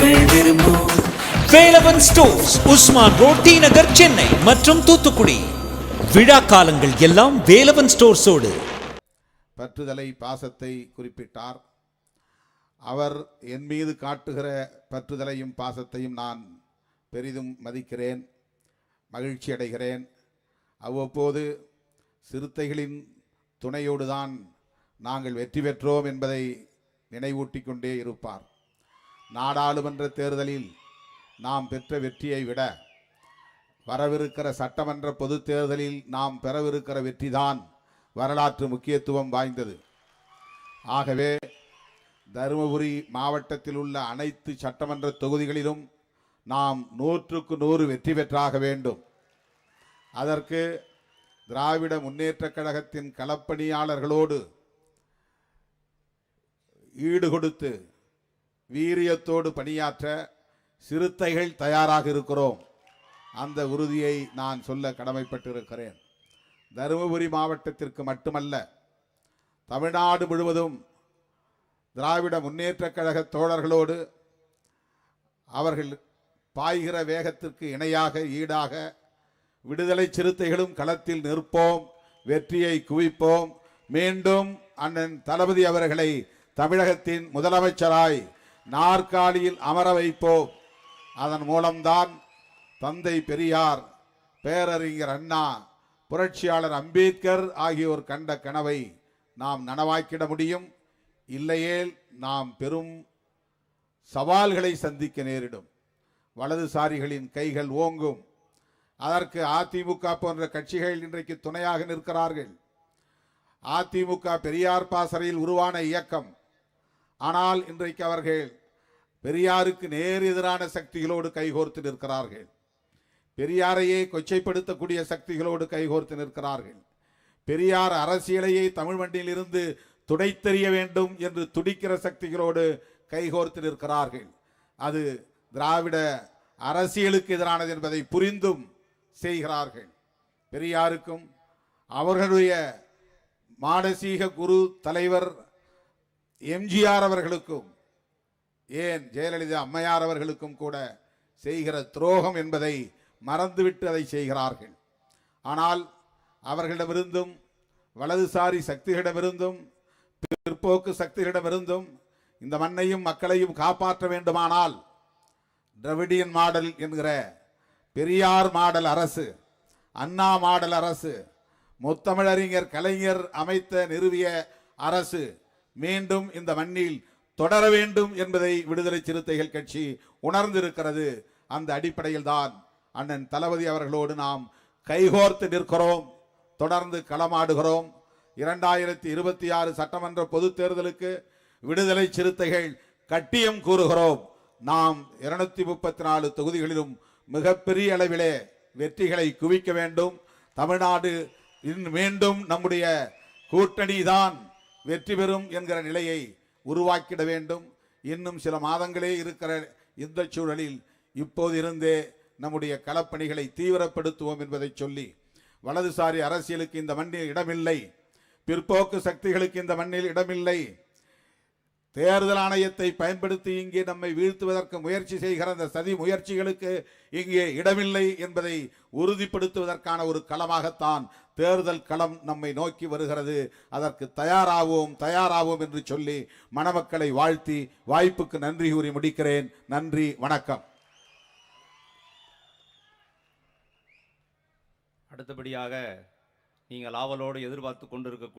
மக்கள் விரும்பும் Velavan stores, Usman road, T Nagar, Chennai மற்றும் தூத்துக்குடி. விழா காலங்கள் எல்லாம் வேலவன் ஸ்டோர்ஸோடு. பற்றுதலை, பாசத்தை குறிப்பிட்டார். அவர் என் மீது காட்டுகிற பற்றுதலையும் பாசத்தையும் நான் பெரிதும் மதிக்கிறேன், மகிழ்ச்சி அடைகிறேன். அவ்வப்போது சிறுத்தைகளின் துணையோடு தான் நாங்கள் வெற்றி பெற்றோம் என்பதை நினைவூட்டி கொண்டே இருப்பார். நாடாளுமன்ற தேர்தலில் நாம் பெற்ற வெற்றியை விட வரவிருக்கிற சட்டமன்ற பொது தேர்தலில் நாம் பெறவிருக்கிற வெற்றிதான் வரலாற்று முக்கியத்துவம் வாய்ந்தது. ஆகவே தருமபுரி மாவட்டத்தில் உள்ள அனைத்து சட்டமன்ற தொகுதிகளிலும் நாம் 100க்கு 100 வெற்றி பெற்றாக வேண்டும். அதற்கு திராவிட முன்னேற்றக் கழகத்தின் களப்பணியாளர்களோடு ஈடுகொடுத்து வீரியத்தோடு பணியாற்ற சிறுத்தைகள் தயாராக இருக்கிறோம். அந்த உறுதியை நான் சொல்ல கடமைப்பட்டிருக்கிறேன். தருமபுரி மாவட்டத்திற்கு மட்டுமல்ல, தமிழ்நாடு முழுவதும் திராவிட முன்னேற்றக் கழக தோழர்களோடு அவர்கள் பாய்கிற வேகத்திற்கு இணையாக ஈடாக விடுதலை சிறுத்தைகளும் களத்தில் நிற்போம், வெற்றியை குவிப்போம். மீண்டும் அண்ணன் தளபதி அவர்களை தமிழகத்தின் முதலமைச்சராய் நாற்காலியில் அமர வைப்போம். அதன் மூலம்தான் தந்தை பெரியார், பேரறிஞர் அண்ணா, புரட்சியாளர் அம்பேத்கர் ஆகியோர் கண்ட கனவை நாம் நனவாக்கிட முடியும். இல்லையேல் நாம் பெரும் சவால்களை சந்திக்க நேரிடும். வலதுசாரிகளின் கைகள் ஓங்கும். அதற்கு அதிமுக போன்ற கட்சிகள் இன்றைக்கு துணையாக நிற்கிறார்கள். அதிமுக பெரியார் பாசறையில் உருவான இயக்கம். ஆனால் இன்றைக்கு அவர்கள் பெரியாருக்கு நேர் எதிரான சக்திகளோடு கைகோர்த்து நிற்கிறார்கள். பெரியாரையே கொச்சைப்படுத்தக்கூடிய சக்திகளோடு கைகோர்த்து நிற்கிறார்கள். பெரியார் அரசியலையே தமிழ் மண்ணில் இருந்து துடைத்தெறிய வேண்டும் என்று துடிக்கிற சக்திகளோடு கைகோர்த்து நிற்கிறார்கள். அது திராவிட அரசியலுக்கு எதிரானது என்பதை புரிந்தும் செய்கிறார்கள். பெரியாருக்கும் அவர்களுடைய மானசீக குரு தலைவர் எம்ஜிஆர் அவர்களுக்கும், ஏன் ஜெயலலிதா அம்மையார் அவர்களுக்கும் கூட செய்கிற துரோகம் என்பதை மறந்துவிட்டு அதை செய்கிறார்கள். ஆனால் அவர்களிடமிருந்தும், வலதுசாரி சக்திகளிடமிருந்தும், பிற்போக்கு சக்திகளிடமிருந்தும் இந்த மண்ணையும் மக்களையும் காப்பாற்ற வேண்டுமானால் திராவிடியன் மாடல் என்கிற பெரியார் மாடல் அரசு, அண்ணா மாடல் அரசு, முத்தமிழறிஞர் கலைஞர் அமைத்த நிறுவிய அரசு மீண்டும் இந்த மண்ணில் தொடர வேண்டும் என்பதை விடுதலை சிறுத்தைகள் கட்சி உணர்ந்திருக்கிறது. அந்த அடிப்படையில் தான் அண்ணன் தளபதி அவர்களோடு நாம் கைகோர்த்து நிற்கிறோம், தொடர்ந்து களமாடுகிறோம். 2026 சட்டமன்ற பொது தேர்தலுக்கு விடுதலை சிறுத்தைகள் கட்டியம் கூறுகிறோம். நாம் 234 தொகுதிகளிலும் மிகப்பெரிய அளவிலே வெற்றிகளை குவிக்க வேண்டும். தமிழ்நாடு மீண்டும் நம்முடைய கூட்டணி தான் வெற்றி பெறும் என்கிற நிலையை உருவாக்கிட வேண்டும். இன்னும் சில மாதங்களே இருக்கிற இந்த சூழலில் இப்போது இருந்தே நம்முடைய களப்பணிகளை தீவிரப்படுத்துவோம் என்பதை சொல்லி, வலதுசாரி அரசியலுக்கு இந்த மண்ணில் இடமில்லை, பிற்போக்கு சக்திகளுக்கு இந்த மண்ணில் இடமில்லை. தேர்தல் ஆணையத்தை பயன்படுத்தி இங்கே நம்மை வீழ்த்துவதற்கு முயற்சி செய்கிற அந்த சதி முயற்சிகளுக்கு இங்கே இடமில்லை என்பதை உறுதிப்படுத்துவதற்கான ஒரு களமாகத்தான் தேர்தல் களம் நம்மை நோக்கி வருகிறது. அதற்கு தயாராவோம் என்று சொல்லி மணமக்களை வாழ்த்தி வாய்ப்புக்கு நன்றி கூறி முடிக்கிறேன். நன்றி, வணக்கம். அடுத்தபடியாக நீங்கள் ஆவலோடு எதிர்பார்த்து கொண்டிருக்க